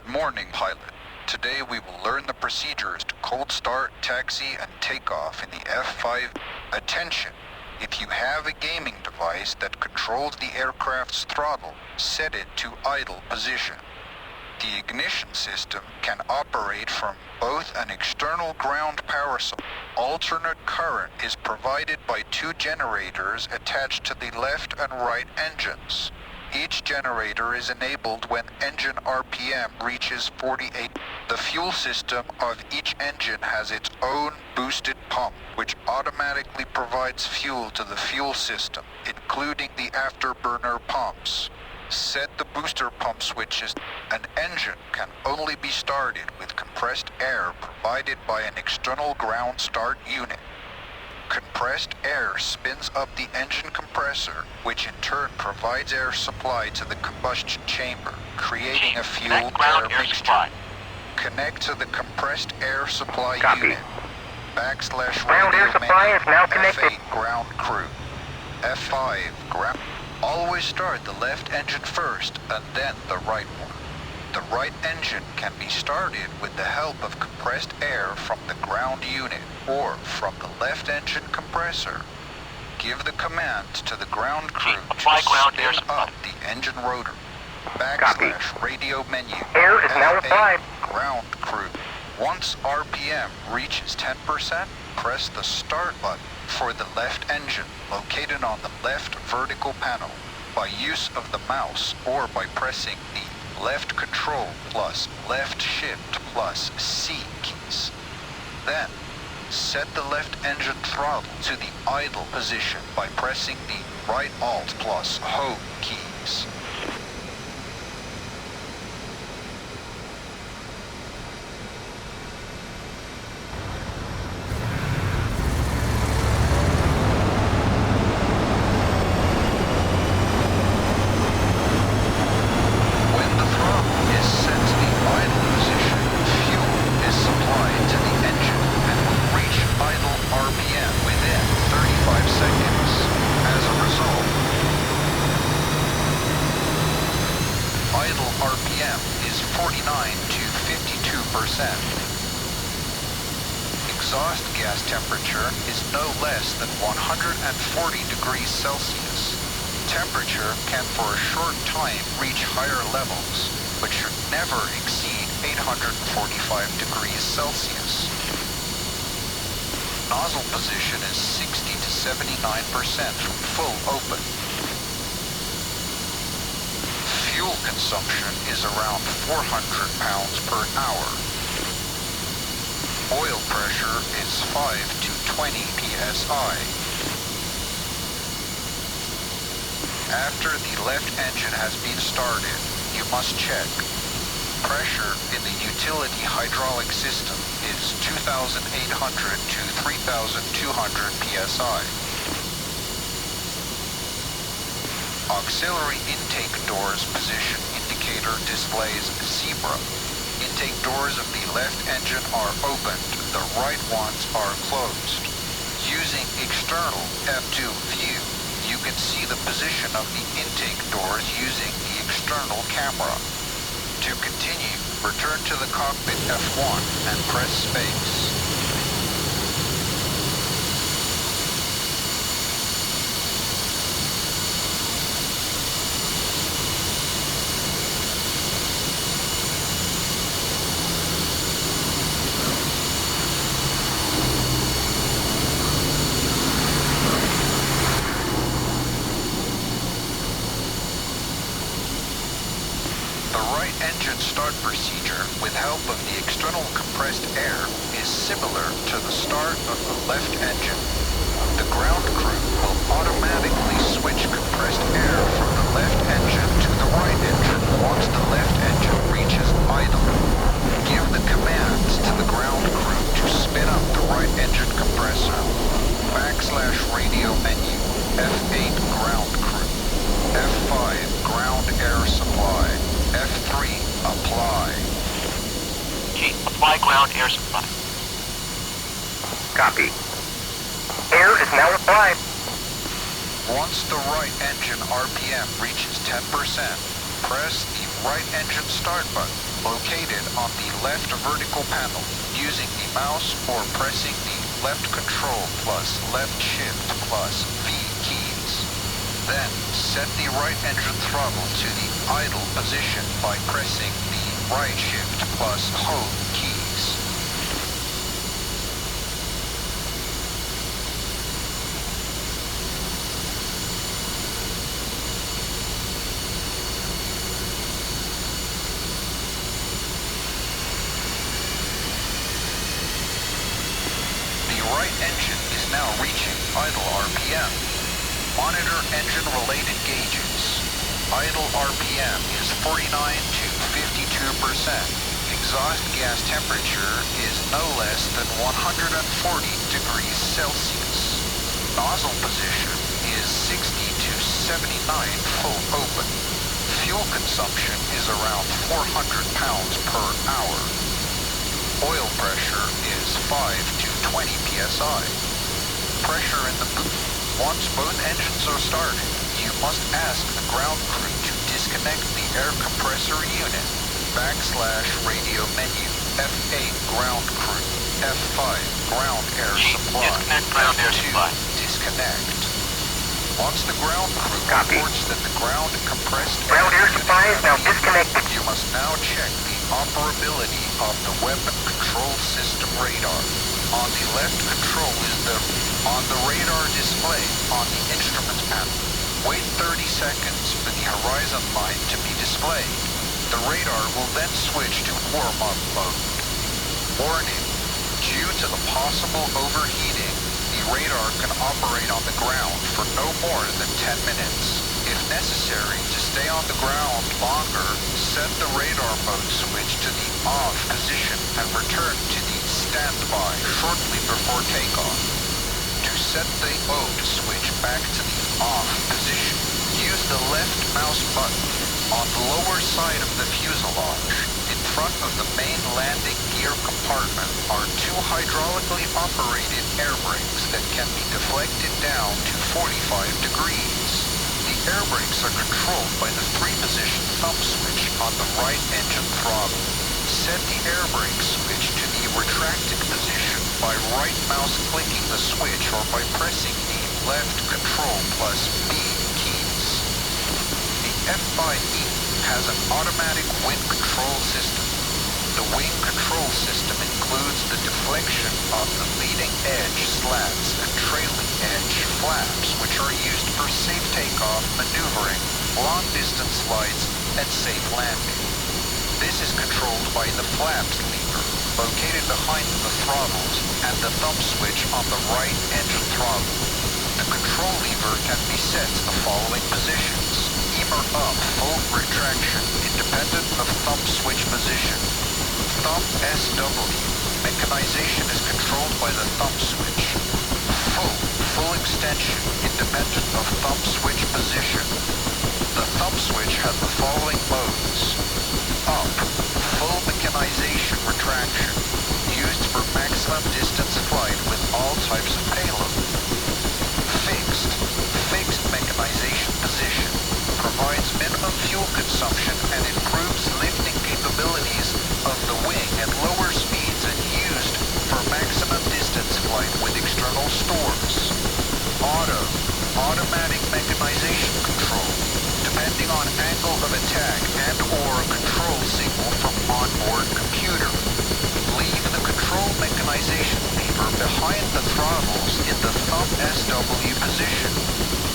Good morning, pilot. Today we will learn the procedures to cold start, taxi, and takeoff in the F-5. Attention! If you have a gaming device that controls the aircraft's throttle, set it to idle position. The ignition system can operate from both an external ground power supply. Alternate current is provided by two generators attached to the left and right engines. Each generator is enabled when engine RPM reaches 48. The fuel system of each engine has its own boosted pump, which automatically provides fuel to the fuel system, including the afterburner pumps. Set the booster pump switches. An engine can only be started with compressed air provided by an external ground start unit. Compressed air spins up the engine compressor, which in turn provides air supply to the combustion chamber, creating a fuel-air mixture. Connect to the compressed air supply unit. Ground air supply is now connected. F8 ground crew. F5 ground. Always start the left engine first and then the right one. The right engine can be started with the help of compressed air from the ground unit or from the left engine compressor. Give the command to the ground crew to spin up the engine rotor. /radio menu. Air is now applied. Ground crew. Once RPM reaches 10%, press the start button for the left engine located on the left vertical panel by use of the mouse or by pressing the left control plus left shift plus C keys. Then, set the left engine throttle to the idle position by pressing the right alt plus home keys. Exhaust gas temperature is no less than 140 degrees Celsius. Temperature can for a short time reach higher levels, but should never exceed 845 degrees Celsius. Nozzle position is 60 to 79% from full open. Fuel consumption is around 400 pounds per hour. Oil pressure is 5 to 20 psi. After the left engine has been started, you must check. Pressure in the utility hydraulic system is 2,800 to 3,200 psi. Auxiliary intake doors position indicator displays zebra. Intake doors of the left engine are opened, the right ones are closed. Using external F2 view, you can see the position of the intake doors using the external camera. To continue, return to the cockpit F1 and press space. Engine start procedure with help of the external compressed air is similar to the start of the left engine. The ground crew will automatically switch compressed air from the left engine to the right engine once the left engine reaches idle. Give the commands to the ground crew to spin up the right engine compressor. /radio menu. F8 ground crew. F5 ground air supply. F3, apply. G, apply ground air supply. Copy. Air is now applied. Once the right engine RPM reaches 10%, press the right engine start button, located on the left vertical panel, using the mouse or pressing the left control plus left shift plus V keys. Then set the right engine throttle to the idle position by pressing the right shift plus home keys. Engine is now reaching idle RPM. Monitor engine-related gauges. Idle RPM is 49 to 52%. Exhaust gas temperature is no less than 140 degrees Celsius. Nozzle position is 60 to 79 full open. Fuel consumption is around 400 pounds per hour. Oil pressure is 5 to 20 psi. Pressure in the booth. Once both engines are started, you must ask the ground crew to disconnect the air compressor unit. /radio menu. F8 ground crew. F5 ground air supply. Disconnect ground air supply. Disconnect. Once the ground crew reports that the ground compressed Ground air supply is now disconnected. You must now check the operability of the weapon control system radar. On the left control is on the radar display on the instrument panel. Wait 30 seconds for the horizon line to be displayed. The radar will then switch to warm-up mode. Warning: due to the possible overheating, the radar can operate on the ground for no more than 10 minutes. If necessary, to stay on the ground longer, set the radar mode switch to the off position and return to the standby shortly before takeoff. To set the mode switch back to the off position, use the left mouse button. On the lower side of the fuselage, in front of the main landing gear compartment, are two hydraulically operated air brakes that can be deflected down to 45 degrees. The air brakes are controlled by the 3-position thumb switch on the right engine throttle. Set the air brake switch to the retracted position by right mouse clicking the switch or by pressing the left control plus B keys. The F-5E has an automatic wing control system. The wing control system includes the deflection of the leading edge slats and trailing edge flaps, which are used for safe takeoff, maneuvering, long-distance flights, and safe landing. This is controlled by the flaps lever, located behind the throttles, and the thumb switch on the right engine throttle. The control lever can be set to the following positions. Beamer up, full retraction, independent of thumb switch position. Thumb SW, mechanization is controlled by the thumb switch. Full extension, independent of thumb switch position. The thumb switch has the following modes. Up, full mechanization retraction, used for maximum distance flight with all types of payload. Fixed mechanization position, provides minimum fuel consumption and improves lifting capabilities of the wing at lower speeds and used for maximum distance flight with external stores. Automatic mechanization control, depending on angle of attack and or control signal from onboard computer. Leave the control mechanization lever behind the throttles in the thumb SW position.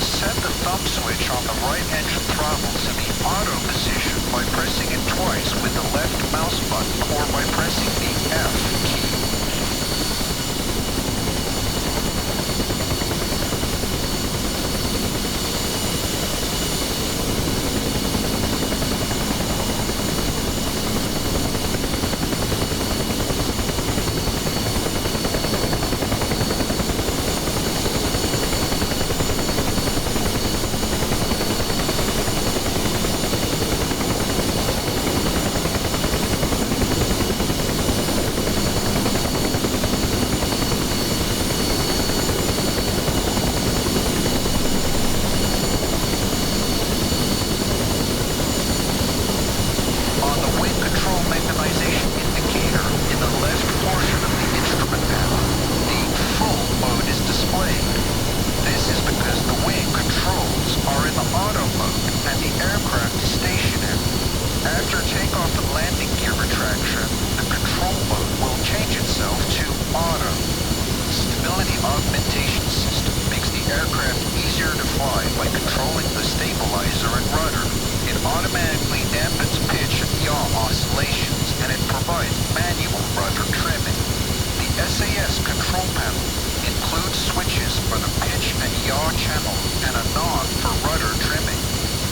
Set the thumb switch on the right engine throttle to the auto position by pressing it twice with the left mouse button or by pressing the F key. Auto. Stability augmentation system makes the aircraft easier to fly by controlling the stabilizer and rudder. It automatically dampens pitch and yaw oscillations, and it provides manual rudder trimming. The SAS control panel includes switches for the pitch and yaw channel and a knob for rudder trimming.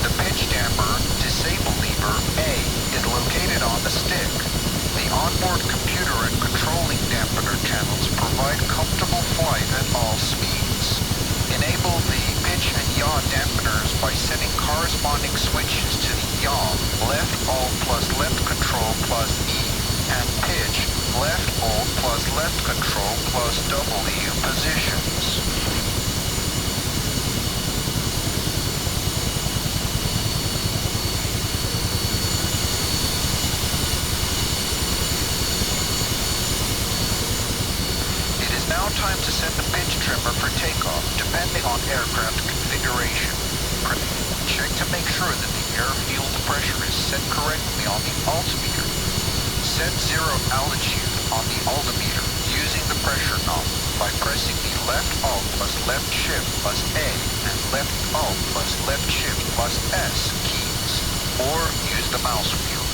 The pitch damper disable lever A is located on the stick. The onboard computer and controlling dampener channels provide comfortable flight at all speeds. Enable the pitch and yaw dampeners by setting corresponding switches to the yaw, left alt plus left control plus E, and pitch, left alt plus left control plus W positions. Now time to set the pitch trimmer for takeoff, depending on aircraft configuration. Check to make sure that the air-fuel pressure is set correctly on the altimeter. Set zero altitude on the altimeter using the pressure knob by pressing the left alt plus left shift plus A and left alt plus left shift plus S keys, or use the mouse wheel.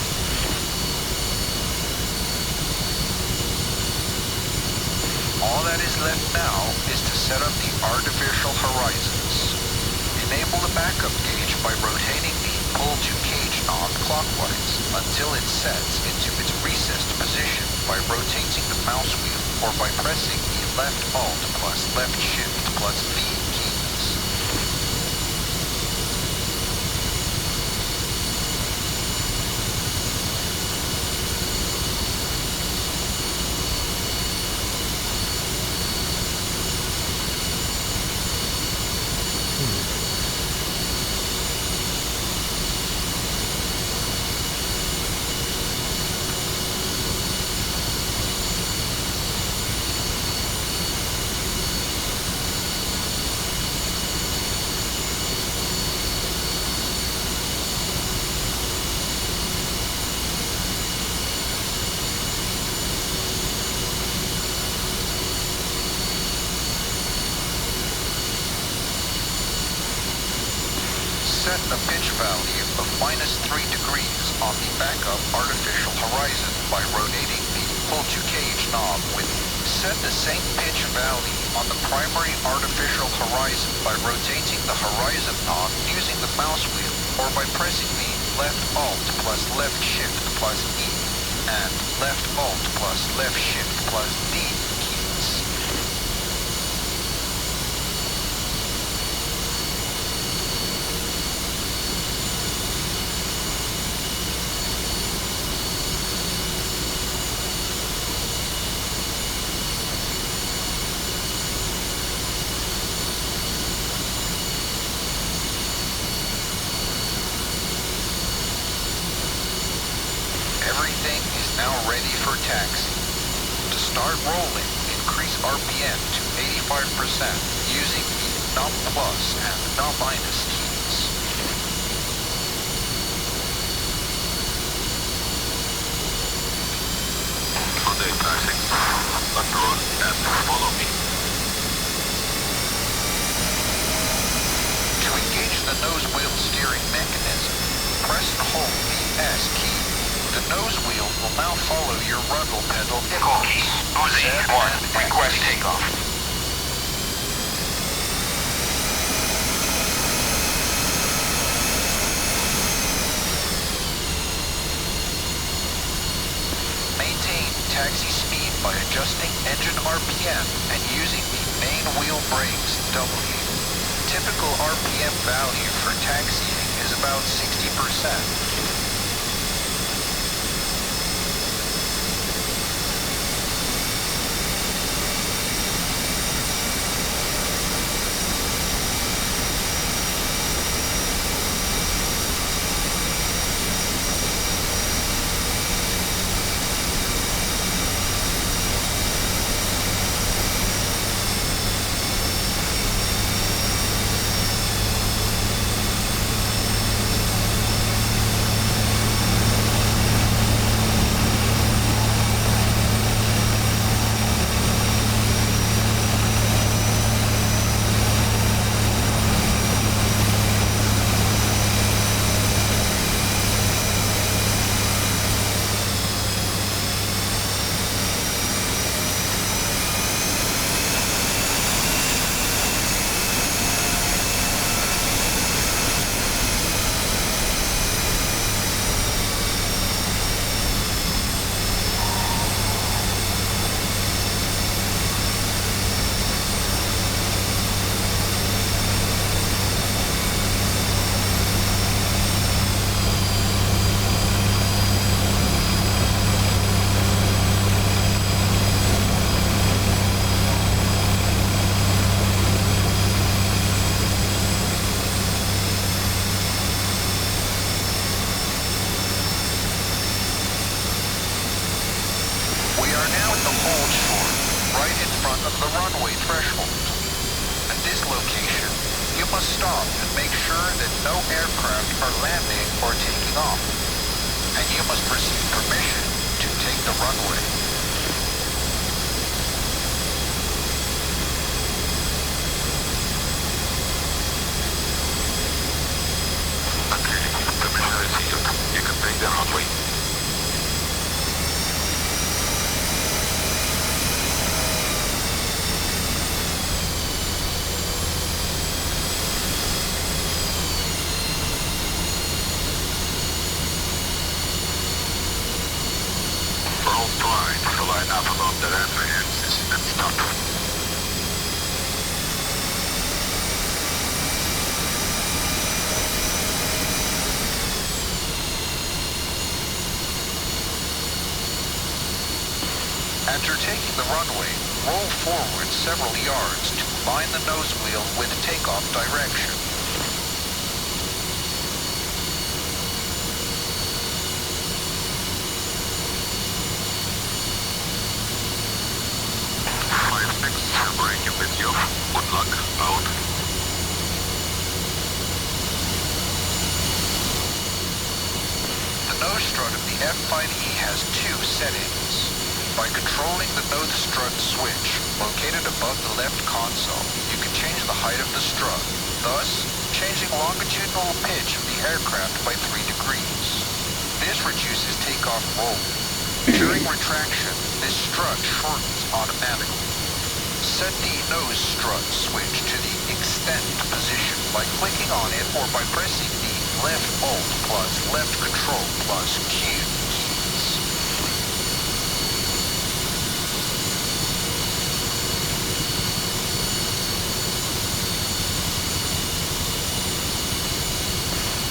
All that is left now is to set up the artificial horizons. Enable the backup gauge by rotating the pull-to-cage knob clockwise until it sets into its recessed position by rotating the mouse wheel or by pressing the left alt plus left shift plus V keys. Set a pitch value of -3 degrees on the backup artificial horizon by rotating the pull-to-cage knob with set the same pitch value on the primary artificial horizon by rotating the horizon knob using the mouse wheel or by pressing the left alt plus left shift plus E and left alt plus left shift plus D keys. Everything is now ready for taxi. To start rolling, increase RPM to 85% using the num plus and num minus keys. Contact taxi. Control and follow me. To engage the nose wheel steering mechanism, press and hold the S key. The nose wheel will now follow your rudder pedal Copy. inputs. Uzi 1, request takeoff. Maintain taxi speed by adjusting engine RPM and using the main wheel brakes W. Typical RPM value for taxiing is about 60%. front of the runway threshold. At this location, you must stop and make sure that no aircraft are landing or taking off, and you must receive permission to take the runway. Permission received. You can take the runway. Line up above the runway axis and stop. After taking the runway, roll forward several yards to align the nose wheel with takeoff direction. Braking with you. Good luck. Out. The nose strut of the F-5E has two settings. By controlling the nose strut switch, located above the left console, you can change the height of the strut, thus changing longitudinal pitch of the aircraft by 3 degrees. This reduces takeoff roll. During retraction, this strut shortens automatically. Set the nose strut switch to the extend position by clicking on it or by pressing the left Alt plus left Control plus Q keys.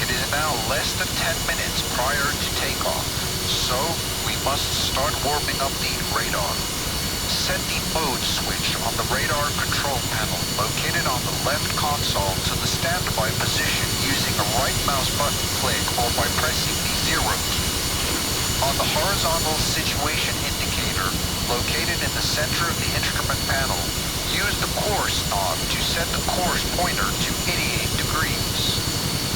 It is now less than 10 minutes prior to takeoff, so we must start warming up the radar. Set the mode switch on the radar control panel located on the left console to the standby position using a right mouse button click or by pressing the 0 key. On the horizontal situation indicator located in the center of the instrument panel, use the course knob to set the course pointer to 88 degrees.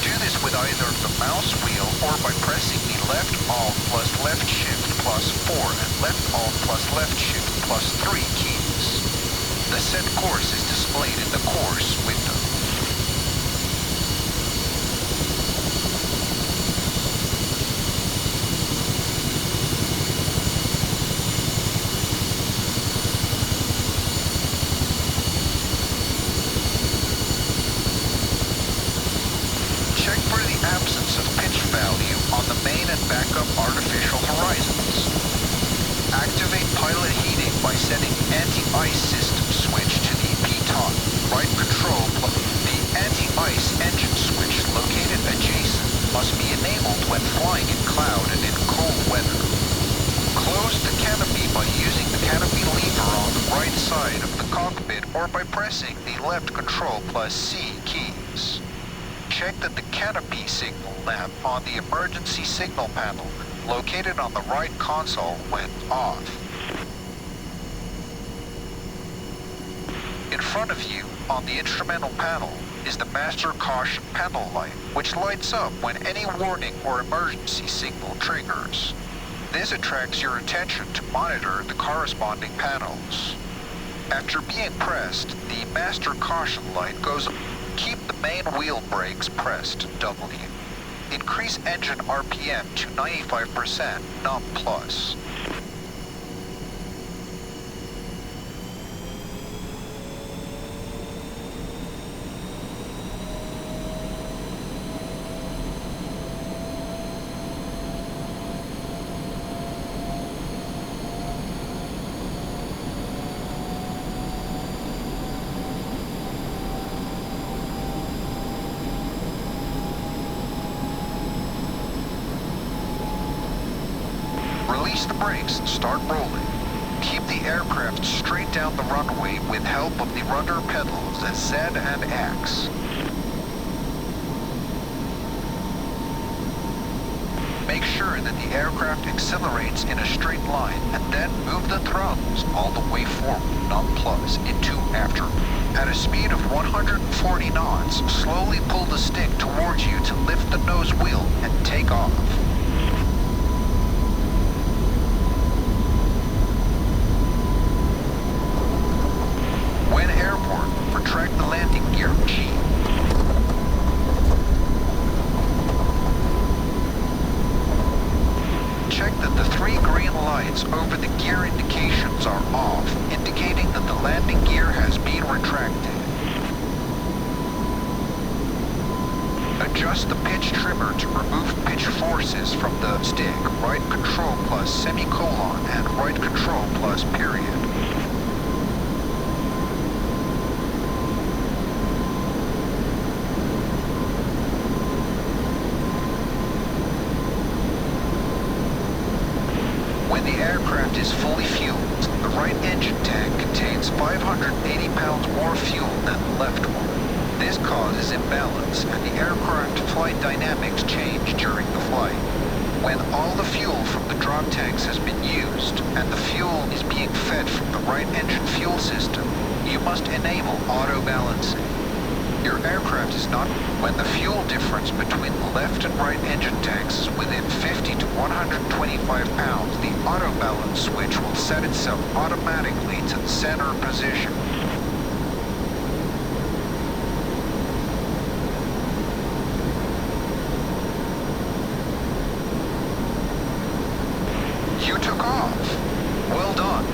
Do this with either the mouse wheel or by pressing the left Alt plus left Shift plus 4 and left Alt plus left Shift plus 3 keys. The set course is displayed in the course window. Check for the absence of pitch value on the main and backup artificial horizons. Activate pilot heating by setting anti-ice system switch to the pitot. Right control plus the anti-ice engine switch located adjacent must be enabled when flying in cloud and in cold weather. Close the canopy by using the canopy lever on the right side of the cockpit or by pressing the left control plus C keys. Check that the canopy signal lamp on the emergency signal panel located on the right console went off. In front of you, on the instrumental panel, is the master caution panel light, which lights up when any warning or emergency signal triggers. This attracts your attention to monitor the corresponding panels. After being pressed, the master caution light goes on. Keep the main wheel brakes pressed, W. Increase engine RPM to 95%, num plus. Release the brakes and start rolling. Keep the aircraft straight down the runway with help of the rudder pedals Z and X. Make sure ensure that the aircraft accelerates in a straight line and then move the throttles all the way forward, non-plus, into after. At a speed of 140 knots, slowly pull the stick towards you to lift the nose wheel and take off. When airborne, retract the landing gear G. Check that the 3 green lights over the gear indications are off, indicating that the landing gear has been retracted. Adjust the pitch trimmer to remove pitch forces from the stick, right control plus semicolon and right control plus period. When the aircraft is fully fueled, the right engine tank contains 580 pounds more fuel than the left one. This causes imbalance, and the aircraft flight dynamics change during the flight. When all the fuel from the drop tanks has been used, and the fuel is being fed from the right engine fuel system, you must enable auto-balancing. Your aircraft is not when the fuel difference between the left and right engine tanks is within 50 to 125 pounds, the auto balance switch will set itself automatically to the center position. You took off. Well done.